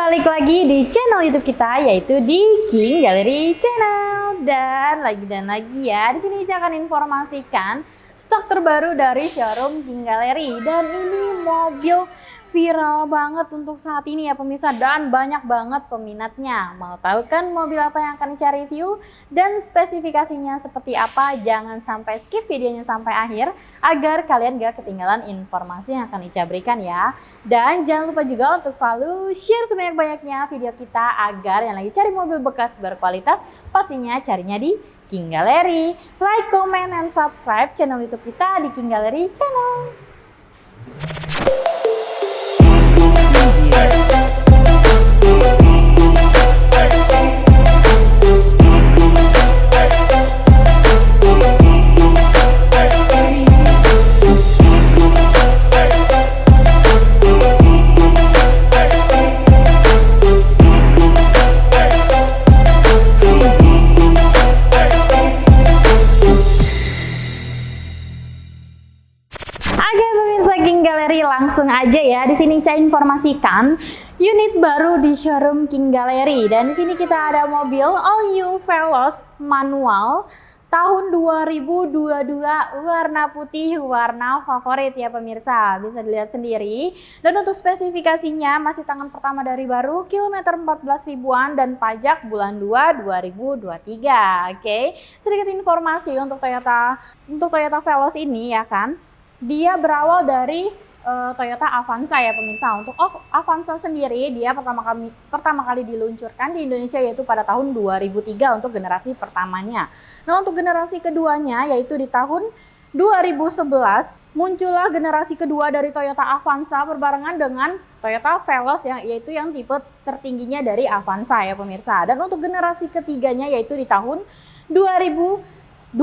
balik lagi di channel YouTube kita, yaitu di King Gallery Channel. Dan lagi ya, di sini saya akan informasikan stok terbaru dari showroom King Gallery. Dan ini mobil viral banget untuk saat ini ya pemirsa, dan banyak banget peminatnya. Mau tahu kan mobil apa yang akan Ica review dan spesifikasinya seperti apa? Jangan sampai skip videonya sampai akhir agar kalian gak ketinggalan informasi yang akan Ica berikan ya. Dan jangan lupa juga untuk follow, share sebanyak-banyaknya video kita agar yang lagi cari mobil bekas berkualitas pastinya carinya di King Gallery. Like, comment, and subscribe channel YouTube kita di King Gallery Channel. Langsung aja ya, di sini saya informasikan unit baru di showroom King Gallery. Dan di sini kita ada mobil all new Veloz manual tahun 2022, warna putih, warna favorit ya pemirsa, bisa dilihat sendiri. Dan untuk spesifikasinya masih tangan pertama dari baru, kilometer 14 ribuan dan pajak bulan 2 2023. Oke, sedikit informasi untuk Toyota Veloz ini ya kan, dia berawal dari Toyota Avanza ya pemirsa. Untuk Avanza sendiri dia pertama kali diluncurkan di Indonesia yaitu pada tahun 2003 untuk generasi pertamanya. Nah, untuk generasi keduanya yaitu di tahun 2011 muncullah generasi kedua dari Toyota Avanza berbarengan dengan Toyota Veloz yaitu yang tipe tertingginya dari Avanza ya pemirsa. Dan untuk generasi ketiganya yaitu di tahun 2021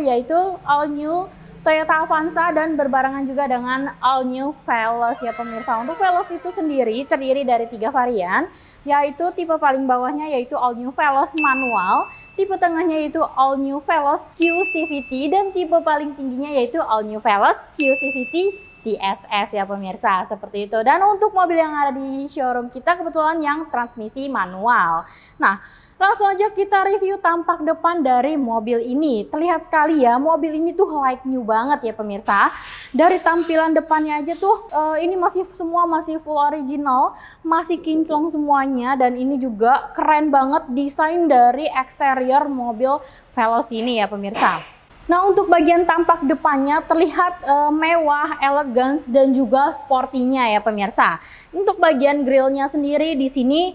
yaitu all new Toyota Avanza dan berbarengan juga dengan all new Veloz ya pemirsa. Untuk Veloz itu sendiri terdiri dari 3 varian, yaitu tipe paling bawahnya yaitu all new Veloz manual, tipe tengahnya yaitu all new Veloz Q CVT, dan tipe paling tingginya yaitu all new Veloz Q CVT TSS ya pemirsa, seperti itu. Dan untuk mobil yang ada di showroom kita kebetulan yang transmisi manual. Nah, langsung aja kita review tampak depan dari mobil ini. Terlihat sekali ya, mobil ini tuh like new banget ya pemirsa. Dari tampilan depannya aja tuh ini semua masih full original, masih kinclong semuanya. Dan ini juga keren banget desain dari eksterior mobil Veloz ini ya pemirsa. Nah, untuk bagian tampak depannya terlihat mewah, elegans, dan juga sportinya ya pemirsa. Untuk bagian grillnya sendiri di sini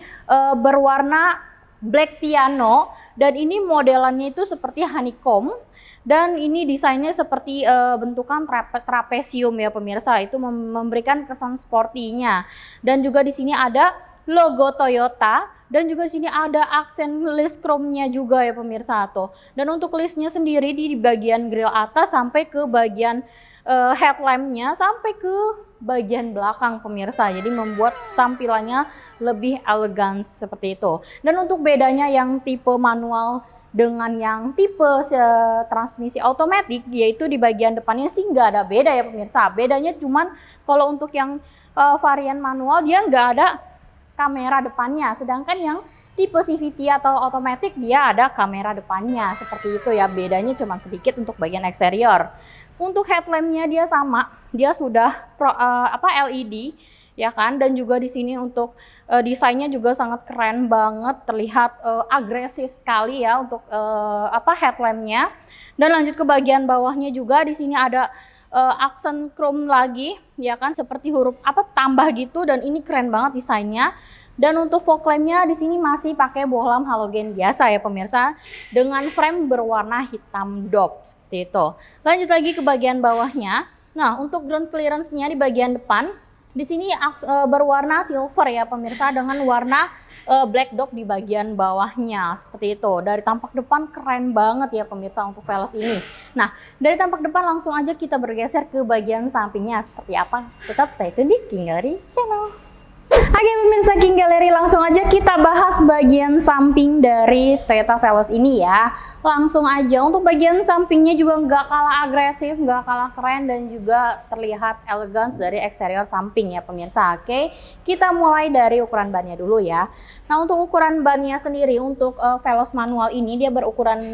berwarna black piano, dan ini modelannya itu seperti honeycomb, dan ini desainnya seperti bentukan trapesium ya pemirsa. Itu memberikan kesan sportinya. Dan juga di sini ada logo Toyota, dan juga di sini ada aksen list chrome-nya juga ya pemirsa tuh. Dan untuk listnya sendiri di bagian grill atas sampai ke bagian headlamp-nya sampai ke bagian belakang pemirsa. Jadi membuat tampilannya lebih elegan seperti itu. Dan untuk bedanya yang tipe manual dengan yang tipe transmisi otomatis, yaitu di bagian depannya sih nggak ada beda ya pemirsa. Bedanya cuman kalau untuk yang varian manual dia nggak ada kamera depannya, sedangkan yang tipe CVT atau otomatis dia ada kamera depannya, seperti itu ya. Bedanya cuma sedikit untuk bagian eksterior. Untuk headlampnya dia sama, dia sudah LED ya kan, dan juga di sini untuk desainnya juga sangat keren banget, terlihat agresif sekali ya untuk headlampnya. Dan lanjut ke bagian bawahnya juga di sini ada aksen chrome lagi ya kan, seperti huruf tambah gitu, dan ini keren banget desainnya. Dan untuk fog lampnya di sini masih pakai bohlam halogen biasa ya pemirsa, dengan frame berwarna hitam dop seperti itu. Lanjut lagi ke bagian bawahnya. Nah, untuk ground clearance-nya di bagian depan di sini berwarna silver ya pemirsa, dengan warna black dot di bagian bawahnya seperti itu. Dari tampak depan keren banget ya pemirsa untuk Veloz ini. Nah, dari tampak depan langsung aja kita bergeser ke bagian sampingnya seperti apa. Tetap stay tune di King Gallery Channel. Oke pemirsa King Gallery, langsung aja kita bahas bagian samping dari Toyota Veloz ini ya. Langsung aja, untuk bagian sampingnya juga nggak kalah agresif, nggak kalah keren, dan juga terlihat elegans dari eksterior samping ya pemirsa. Oke, kita mulai dari ukuran bannya dulu ya. Nah untuk ukuran bannya sendiri, untuk Veloz manual ini dia berukuran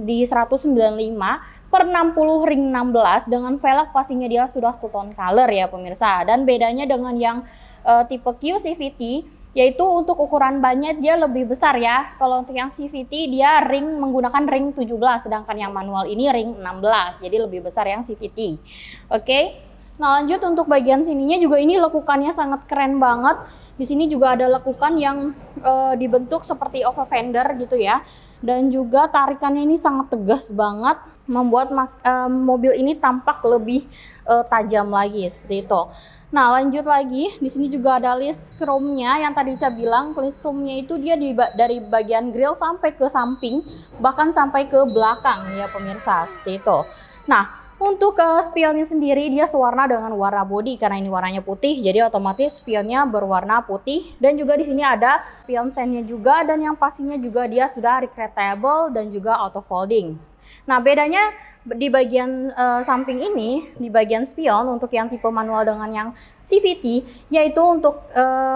di 195/60 ring 16 dengan velg pastinya dia sudah two tone color ya pemirsa. Dan bedanya dengan yang tipe Q CVT, yaitu untuk ukuran bannya dia lebih besar ya. Kalau untuk yang CVT dia menggunakan ring 17, sedangkan yang manual ini ring 16, jadi lebih besar yang CVT. Oke. Nah lanjut, untuk bagian sininya juga ini lekukannya sangat keren banget. Di sini juga ada lekukan yang dibentuk seperti over fender gitu ya. Dan juga tarikannya ini sangat tegas banget, membuat mobil ini tampak lebih tajam lagi seperti itu. Nah lanjut lagi, di sini juga ada list chrome-nya yang tadi saya bilang. List chrome-nya itu dia dari bagian grill sampai ke samping, bahkan sampai ke belakang ya pemirsa, seperti itu. Nah untuk spionnya sendiri dia sewarna dengan warna body, karena ini warnanya putih, jadi otomatis spionnya berwarna putih. Dan juga di sini ada spion sign-nya juga, dan yang pastinya juga dia sudah retractable dan juga auto folding. Nah bedanya di bagian samping ini, di bagian spion untuk yang tipe manual dengan yang CVT, yaitu untuk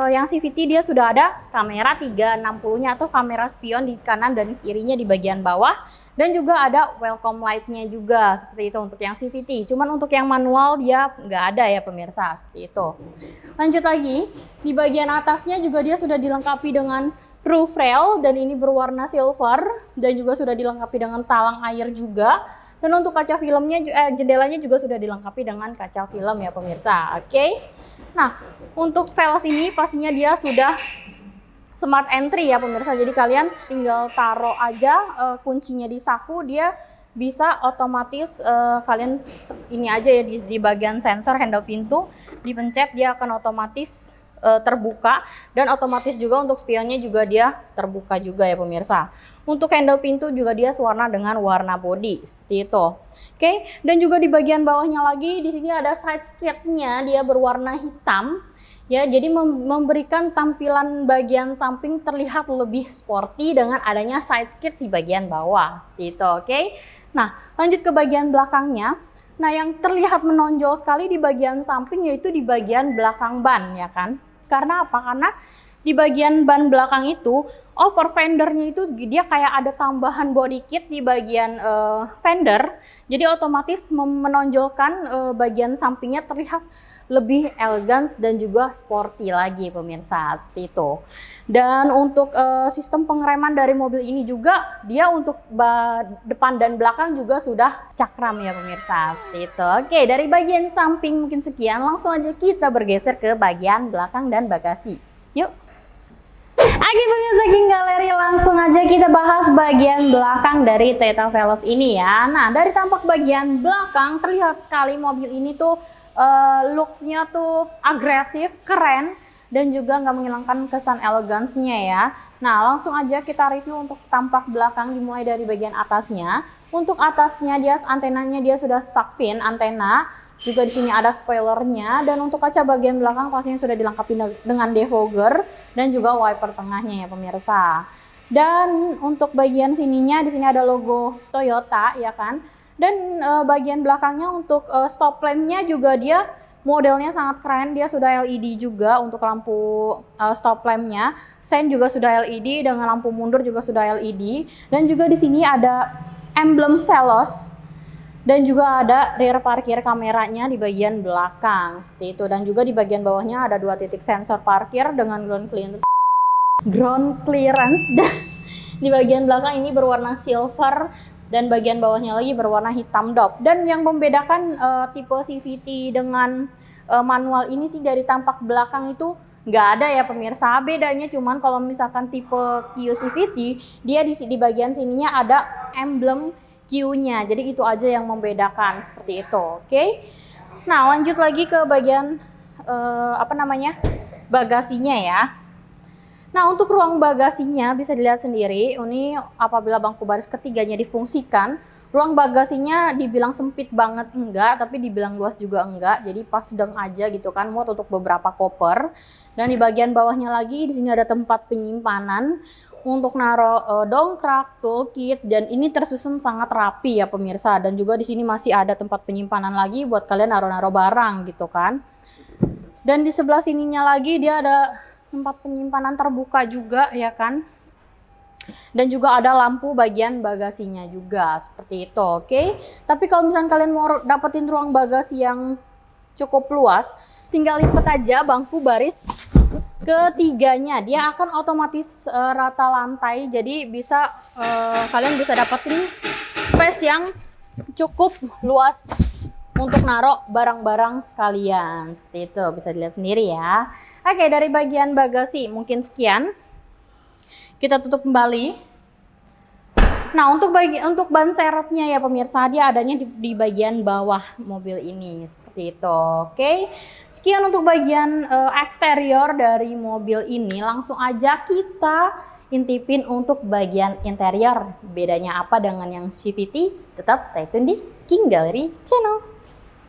yang CVT dia sudah ada kamera 360-nya atau kamera spion di kanan dan kirinya di bagian bawah, dan juga ada welcome light-nya juga seperti itu untuk yang CVT. Cuman untuk yang manual dia nggak ada ya pemirsa, seperti itu. Lanjut lagi, di bagian atasnya juga dia sudah dilengkapi dengan roof rail, dan ini berwarna silver, dan juga sudah dilengkapi dengan talang air juga. Dan untuk kaca filmnya, jendelanya juga sudah dilengkapi dengan kaca film ya pemirsa. Oke. Nah untuk Veloz ini pastinya dia sudah smart entry ya pemirsa. Jadi kalian tinggal taruh aja kuncinya di saku, dia bisa otomatis kalian ini aja ya di bagian sensor handle pintu, dipencet dia akan otomatis terbuka, dan otomatis juga untuk spionnya juga dia terbuka juga ya pemirsa. Untuk handle pintu juga dia sewarna dengan warna body seperti itu. Oke, dan juga di bagian bawahnya lagi di sini ada side skirtnya, dia berwarna hitam ya, jadi memberikan tampilan bagian samping terlihat lebih sporty dengan adanya side skirt di bagian bawah seperti itu. Oke. Nah lanjut ke bagian belakangnya. Nah yang terlihat menonjol sekali di bagian samping yaitu di bagian belakang ban ya kan. Karena apa? Karena di bagian ban belakang itu over fendernya itu dia kayak ada tambahan body kit di bagian fender, jadi otomatis menonjolkan bagian sampingnya terlihat lebih elegans dan juga sporty lagi pemirsa, seperti itu. Dan untuk sistem pengereman dari mobil ini juga dia untuk depan dan belakang juga sudah cakram ya pemirsa, seperti itu. Oke, dari bagian samping mungkin sekian, langsung aja kita bergeser ke bagian belakang dan bagasi. Yuk. Oke pemirsa King Gallery, langsung aja kita bahas bagian belakang dari Toyota Veloz ini ya. Nah dari tampak bagian belakang terlihat sekali mobil ini tuh looks-nya tuh agresif, keren, dan juga nggak menghilangkan kesan elegansnya ya. Nah langsung aja kita review untuk tampak belakang, dimulai dari bagian atasnya. Untuk atasnya dia antenanya dia sudah shark fin antena. Juga di sini ada spoilernya, dan untuk kaca bagian belakang pastinya sudah dilengkapi dengan defogger dan juga wiper tengahnya ya pemirsa. Dan untuk bagian sininya di sini ada logo Toyota ya kan. Dan bagian belakangnya untuk stop lampnya juga dia modelnya sangat keren, dia sudah LED juga untuk lampu stop lampnya. Sein juga sudah LED, dengan lampu mundur juga sudah LED. Dan juga di sini ada emblem Veloz. Dan juga ada rear parkir kameranya di bagian belakang seperti itu. Dan juga di bagian bawahnya ada 2 titik sensor parkir dengan ground clearance. Dan di bagian belakang ini berwarna silver, dan bagian bawahnya lagi berwarna hitam dop. Dan yang membedakan tipe CVT dengan manual ini sih dari tampak belakang itu nggak ada ya pemirsa. Bedanya cuman kalau misalkan tipe Q CVT, dia di bagian sininya ada emblem Q-nya, jadi itu aja yang membedakan seperti itu. Oke. Nah lanjut lagi ke bagian bagasinya ya. Nah untuk ruang bagasinya bisa dilihat sendiri, ini apabila bangku baris ketiganya difungsikan, Ruang bagasinya dibilang sempit banget enggak, tapi dibilang luas juga enggak. Jadi pas sedang aja gitu kan, muat untuk beberapa koper. Dan di bagian bawahnya lagi di sini ada tempat penyimpanan untuk naruh dongkrak, toolkit, dan ini tersusun sangat rapi ya pemirsa. Dan juga di sini masih ada tempat penyimpanan lagi buat kalian naruh-naruh barang gitu kan. Dan di sebelah sininya lagi dia ada tempat penyimpanan terbuka juga ya kan. Dan juga ada lampu bagian bagasinya juga seperti itu, oke? Tapi kalau misalnya kalian mau dapetin ruang bagasi yang cukup luas, tinggal lipat aja bangku baris ketiganya. Dia akan otomatis rata lantai, jadi bisa kalian bisa dapetin space yang cukup luas untuk naruh barang-barang kalian. Seperti itu, bisa dilihat sendiri ya. Oke, dari bagian bagasi mungkin sekian. Kita tutup kembali. Nah, untuk ban serepnya ya pemirsa, dia adanya di bagian bawah mobil ini seperti itu. Oke. Sekian untuk bagian eksterior dari mobil ini. Langsung aja kita intipin untuk bagian interior. Bedanya apa dengan yang CVT? Tetap stay tune di King Gallery Channel.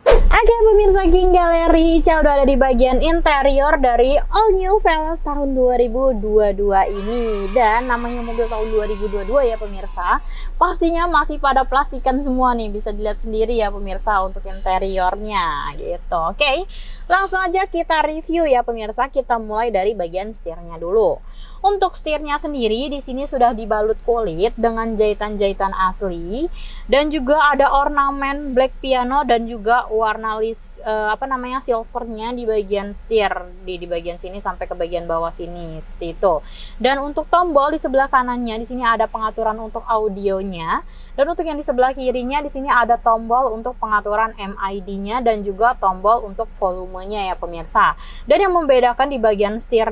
Oke pemirsa King Gallery, Ica udah ada di bagian interior dari All New Veloz tahun 2022 ini. Dan namanya mobil tahun 2022 ya pemirsa, pastinya masih pada plastikan semua nih. Bisa dilihat sendiri ya pemirsa untuk interiornya gitu. Oke, langsung aja kita review ya pemirsa. Kita mulai dari bagian setirnya dulu. Untuk setirnya sendiri di sini sudah dibalut kulit dengan jahitan-jahitan asli dan juga ada ornamen black piano dan juga warna silvernya di bagian setir di bagian sini sampai ke bagian bawah sini seperti itu. Dan untuk tombol di sebelah kanannya di sini ada pengaturan untuk audionya, dan untuk yang di sebelah kirinya di sini ada tombol untuk pengaturan MID-nya dan juga tombol untuk volumenya ya pemirsa. Dan yang membedakan di bagian setir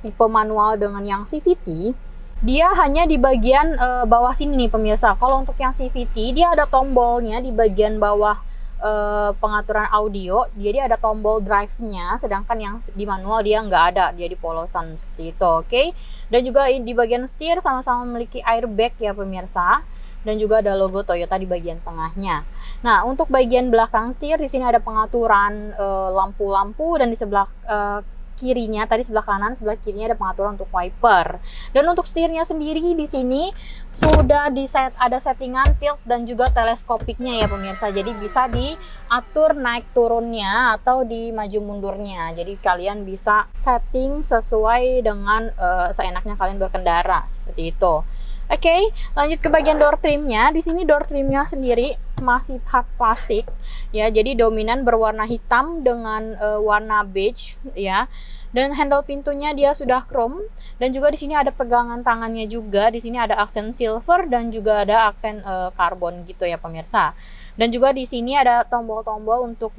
tipe manual dengan yang CVT, dia hanya di bagian bawah sini nih pemirsa. Kalau untuk yang CVT dia ada tombolnya di bagian bawah pengaturan audio, jadi ada tombol drive-nya, sedangkan yang di manual dia nggak ada, dia di polosan seperti itu, oke? Dan juga di bagian setir sama-sama memiliki airbag ya pemirsa, dan juga ada logo Toyota di bagian tengahnya. Nah, untuk bagian belakang setir di sini ada pengaturan lampu-lampu, dan di sebelah kirinya, tadi sebelah kanan, sebelah kirinya ada pengaturan untuk wiper. Dan untuk setirnya sendiri di sini sudah ada settingan tilt dan juga teleskopiknya ya pemirsa. Jadi bisa diatur naik turunnya atau di maju mundurnya. Jadi kalian bisa setting sesuai dengan seenaknya kalian berkendara seperti itu. Oke, lanjut ke bagian door trimnya. Di sini door trimnya sendiri masih hard plastik ya, jadi dominan berwarna hitam dengan warna beige ya. Dan handle pintunya dia sudah chrome, dan juga di sini ada pegangan tangannya juga. Di sini ada aksen silver dan juga ada aksen karbon gitu ya pemirsa. Dan juga di sini ada tombol-tombol untuk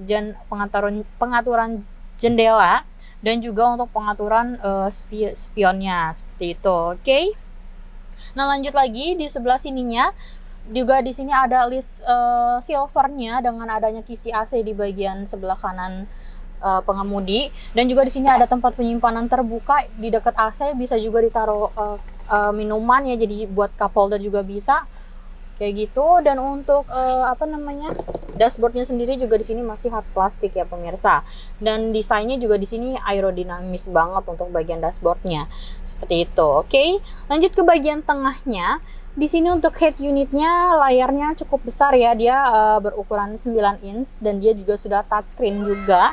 pengaturan jendela dan juga untuk pengaturan spionnya seperti itu. Oke. Nah, lanjut lagi di sebelah sininya juga di sini ada list silvernya dengan adanya kisi AC di bagian sebelah kanan pengemudi, dan juga di sini ada tempat penyimpanan terbuka di dekat AC, bisa juga ditaruh minuman ya, jadi buat cup holder juga bisa kayak gitu. Dan untuk dashboardnya sendiri juga di sini masih hard plastik ya pemirsa, dan desainnya juga di sini aerodinamis banget untuk bagian dashboardnya seperti itu. Oke, lanjut ke bagian tengahnya. Di sini untuk head unitnya layarnya cukup besar ya, dia berukuran 9 inch dan dia juga sudah touchscreen juga.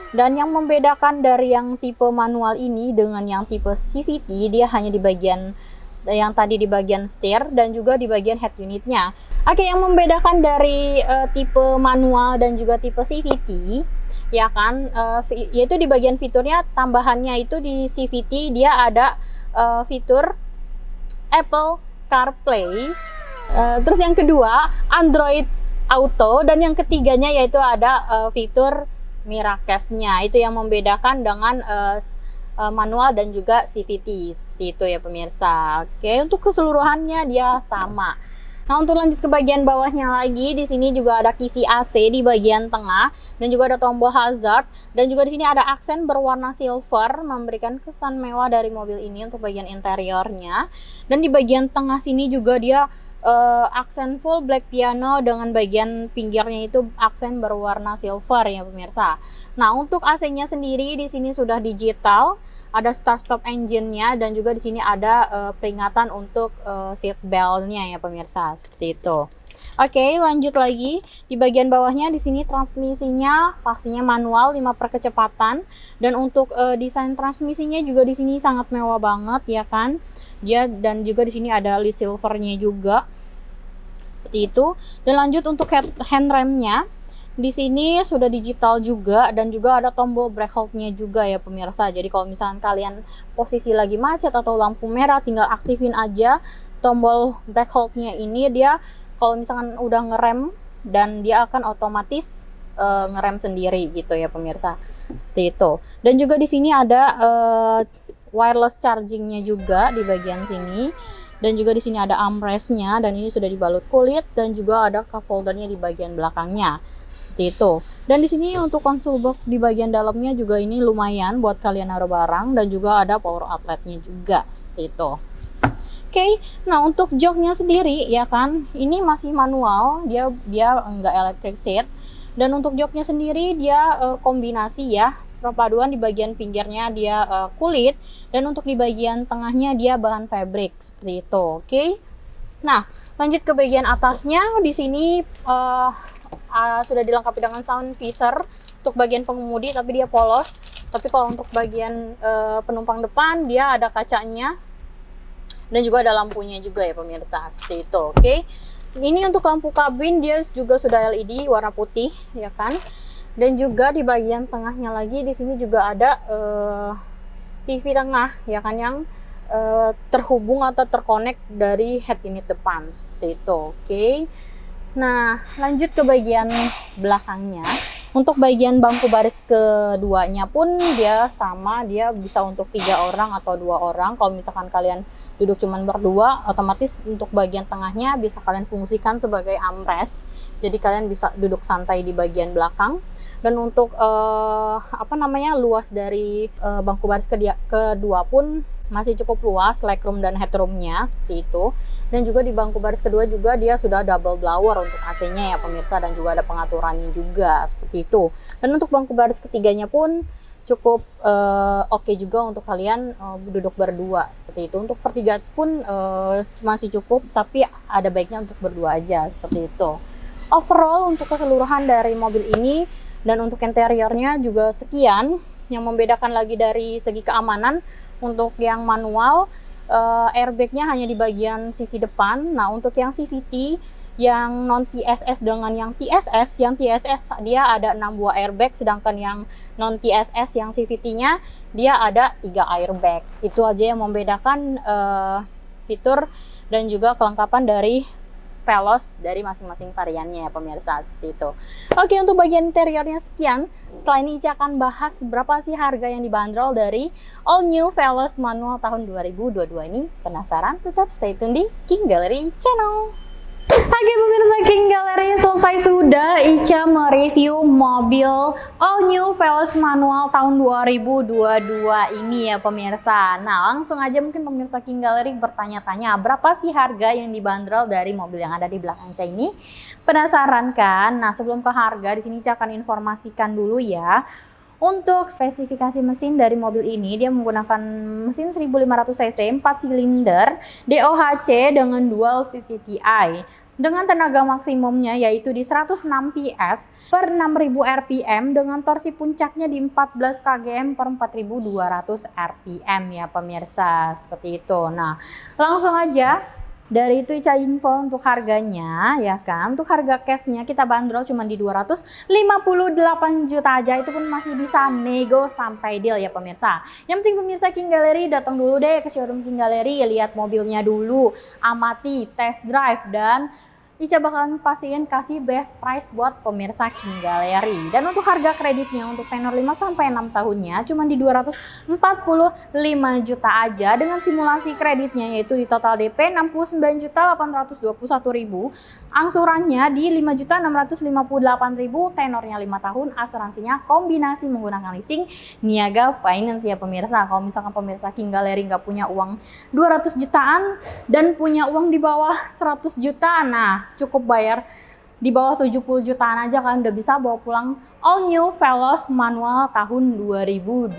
Dan yang membedakan dari yang tipe manual ini dengan yang tipe CVT, dia hanya di bagian yang tadi di bagian setir dan juga di bagian head unitnya. Oke, yang membedakan dari tipe manual dan juga tipe CVT ya kan, yaitu di bagian fiturnya, tambahannya itu di CVT dia ada fitur Apple CarPlay, terus yang kedua Android Auto, dan yang ketiganya yaitu ada fitur Miracast-nya. Itu yang membedakan dengan manual dan juga CVT seperti itu ya pemirsa. Oke, untuk keseluruhannya dia sama. Nah, untuk lanjut ke bagian bawahnya lagi, di sini juga ada kisi AC di bagian tengah dan juga ada tombol hazard, dan juga di sini ada aksen berwarna silver memberikan kesan mewah dari mobil ini untuk bagian interiornya. Dan di bagian tengah sini juga dia aksen full black piano dengan bagian pinggirnya itu aksen berwarna silver ya pemirsa. Nah, untuk AC-nya sendiri di sini sudah digital, ada start stop engine-nya, dan juga di sini ada peringatan untuk seat belt-nya ya pemirsa, seperti itu. Oke, lanjut lagi. Di bagian bawahnya di sini transmisinya pastinya manual 5 per kecepatan, dan untuk desain transmisinya juga di sini sangat mewah banget ya kan. Dan juga di sini ada list silvernya juga. Seperti itu. Dan lanjut untuk handremnya. Di sini sudah digital juga, dan juga ada tombol brake hold-nya juga ya pemirsa. Jadi kalau misalkan kalian posisi lagi macet atau lampu merah, tinggal aktifin aja tombol brake hold-nya ini. Dia kalau misalkan udah ngerem, dan dia akan otomatis ngerem sendiri gitu ya pemirsa, seperti itu. Dan juga di sini ada wireless chargingnya juga di bagian sini, dan juga di sini ada armrestnya, dan ini sudah dibalut kulit, dan juga ada cup holdernya di bagian belakangnya, seperti itu. Dan di sini untuk console box di bagian dalamnya juga ini lumayan buat kalian naruh barang, dan juga ada power outletnya juga, seperti itu. Oke, nah untuk joknya sendiri ya kan, ini masih manual, dia enggak electric seat. Dan untuk joknya sendiri dia kombinasi ya, perpaduan di bagian pinggirnya dia kulit, dan untuk di bagian tengahnya dia bahan fabric seperti itu. Oke. Nah, lanjut ke bagian atasnya. Di sini sudah dilengkapi dengan sound visor untuk bagian pengemudi, tapi dia polos. Tapi kalau untuk bagian penumpang depan dia ada kacanya, dan juga ada lampunya juga ya pemirsa, seperti itu. Oke. Ini untuk lampu kabin dia juga sudah LED warna putih ya kan. Dan juga di bagian tengahnya lagi di sini juga ada TV tengah ya kan, yang terhubung atau terkonek dari head unit depan, seperti itu. Oke. Nah, lanjut ke bagian belakangnya. Untuk bagian bangku baris keduanya pun dia sama, dia bisa untuk 3 orang atau 2 orang. Kalau misalkan kalian duduk cuman berdua, otomatis untuk bagian tengahnya bisa kalian fungsikan sebagai armrest. Jadi kalian bisa duduk santai di bagian belakang. Dan untuk luas dari bangku baris kedua pun masih cukup luas, legroom dan headroomnya seperti itu. Dan juga di bangku baris kedua juga dia sudah double blower untuk AC-nya ya pemirsa, dan juga ada pengaturannya juga seperti itu. Dan untuk bangku baris ketiganya pun cukup oke juga untuk kalian duduk berdua seperti itu. Untuk bertiga pun masih cukup, tapi ada baiknya untuk berdua aja seperti itu. Overall untuk keseluruhan dari mobil ini dan untuk interiornya juga sekian. Yang membedakan lagi dari segi keamanan, untuk yang manual airbagnya hanya di bagian sisi depan. Nah, untuk yang CVT yang non TSS dengan yang TSS dia ada 6 buah airbag, sedangkan yang non TSS yang CVT-nya dia ada 3 airbag. Itu aja yang membedakan fitur dan juga kelengkapan dari Veloz dari masing-masing variannya ya pemirsa, seperti itu. Oke, untuk bagian interiornya sekian. Setelah ini Ica akan bahas berapa sih harga yang dibanderol dari all new Veloz manual tahun 2022 ini. Penasaran? Tetap stay tune di King Gallery Channel. Oke pemirsa King Gallery, selesai sudah Ica mereview mobil all new Veloz manual tahun 2022 ini ya pemirsa. Nah, langsung aja mungkin pemirsa King Gallery bertanya-tanya, berapa sih harga yang dibanderol dari mobil yang ada di belakang Ica ini? Penasaran kan? Nah, sebelum ke harga, di sini Ica akan informasikan dulu ya. Untuk spesifikasi mesin dari mobil ini, dia menggunakan mesin 1500 cc 4 silinder DOHC dengan dual VVT-i dengan tenaga maksimumnya yaitu di 106 PS per 6000 rpm dengan torsi puncaknya di 14 kgm per 4200 rpm ya pemirsa, seperti itu. Nah, langsung aja dari itu Ica info untuk harganya ya kan. Untuk harga cashnya kita bandrol cuma di 258 juta aja, itu pun masih bisa nego sampai deal ya pemirsa. Yang penting pemirsa King Gallery datang dulu deh ke showroom King Gallery, lihat mobilnya dulu, amati, test drive, dan Ica bakalan pastiin kasih best price buat pemirsa King Gallery. Dan untuk harga kreditnya untuk tenor 5 sampai 6 tahunnya cuma di 245 juta aja dengan simulasi kreditnya yaitu di total DP 69.821.000, angsurannya di 5.658.000, tenornya 5 tahun, asuransinya kombinasi menggunakan leasing Niaga Finance ya pemirsa. Kalau misalkan pemirsa King Gallery nggak punya uang 200 jutaan dan punya uang di bawah 100 juta, nah cukup bayar di bawah 70 jutaan aja kalian udah bisa bawa pulang all new Veloz manual tahun 2022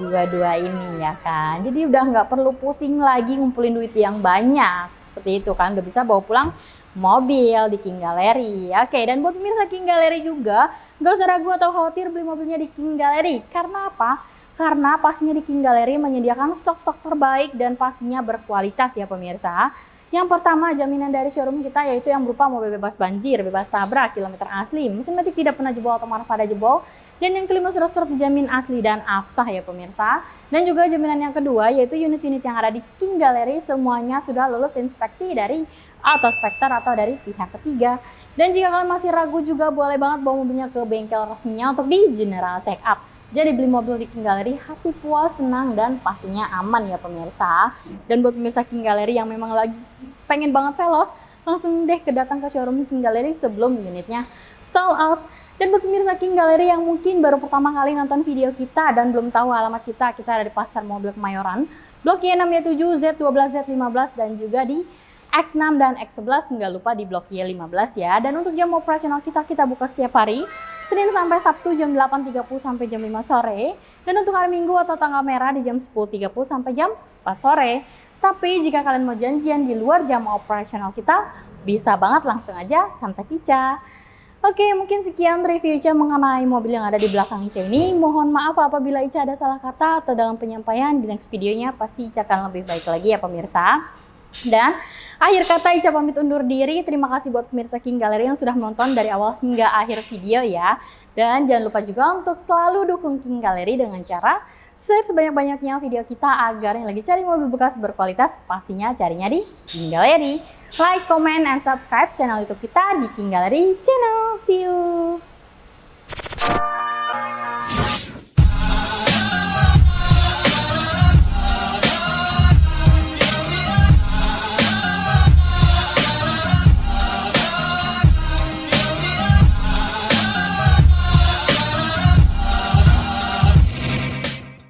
ini ya kan. Jadi udah nggak perlu pusing lagi ngumpulin duit yang banyak seperti itu kan, udah bisa bawa pulang mobil di King Gallery. Oke, dan buat pemirsa King Gallery juga nggak usah ragu atau khawatir beli mobilnya di King Gallery. Karena apa? Karena pastinya di King Gallery menyediakan stok-stok terbaik dan pastinya berkualitas ya pemirsa. Yang pertama, jaminan dari showroom kita yaitu yang berupa mobil bebas banjir, bebas tabrak, kilometer asli, mesin matic tidak pernah jebol atau marah pada jebol, dan yang kelima surat-surat dijamin asli dan absah ya pemirsa. Dan juga jaminan yang kedua yaitu unit-unit yang ada di King Gallery semuanya sudah lulus inspeksi dari autospektor atau dari pihak ketiga. Dan jika kalian masih ragu juga boleh banget bawa mobilnya ke bengkel resminya untuk di general check up. Jadi beli mobil di King Gallery hati puas, senang, dan pastinya aman ya pemirsa. Dan buat pemirsa King Gallery yang memang lagi pengen banget Veloz, langsung deh datang ke showroom King Gallery sebelum unitnya sold out. Dan buat pemirsa King Gallery yang mungkin baru pertama kali nonton video kita dan belum tahu alamat kita ada di Pasar Mobil Kemayoran, Blok Y6Y7, Z12, Z15, dan juga di X6 dan X11, nggak lupa di Blok Y15 ya. Dan untuk jam operasional kita buka setiap hari, Senin sampai Sabtu jam 8.30 sampai jam 5 sore. Dan untuk hari Minggu atau tanggal merah di jam 10.30 sampai jam 4 sore. Tapi jika kalian mau janjian di luar jam operasional kita, bisa banget langsung aja kontak Ica. Oke, mungkin sekian review Ica mengenai mobil yang ada di belakang Ica ini. Mohon maaf apabila Ica ada salah kata atau dalam penyampaian. Di next videonya pasti Ica akan lebih baik lagi ya pemirsa. Dan akhir kata Ica pamit undur diri. Terima kasih buat pemirsa King Gallery yang sudah menonton dari awal hingga akhir video ya. Dan jangan lupa juga untuk selalu dukung King Gallery dengan cara share sebanyak-banyaknya video kita agar yang lagi cari mobil bekas berkualitas pastinya carinya di King Gallery. Like, comment, and subscribe channel YouTube kita di King Gallery Channel. See you!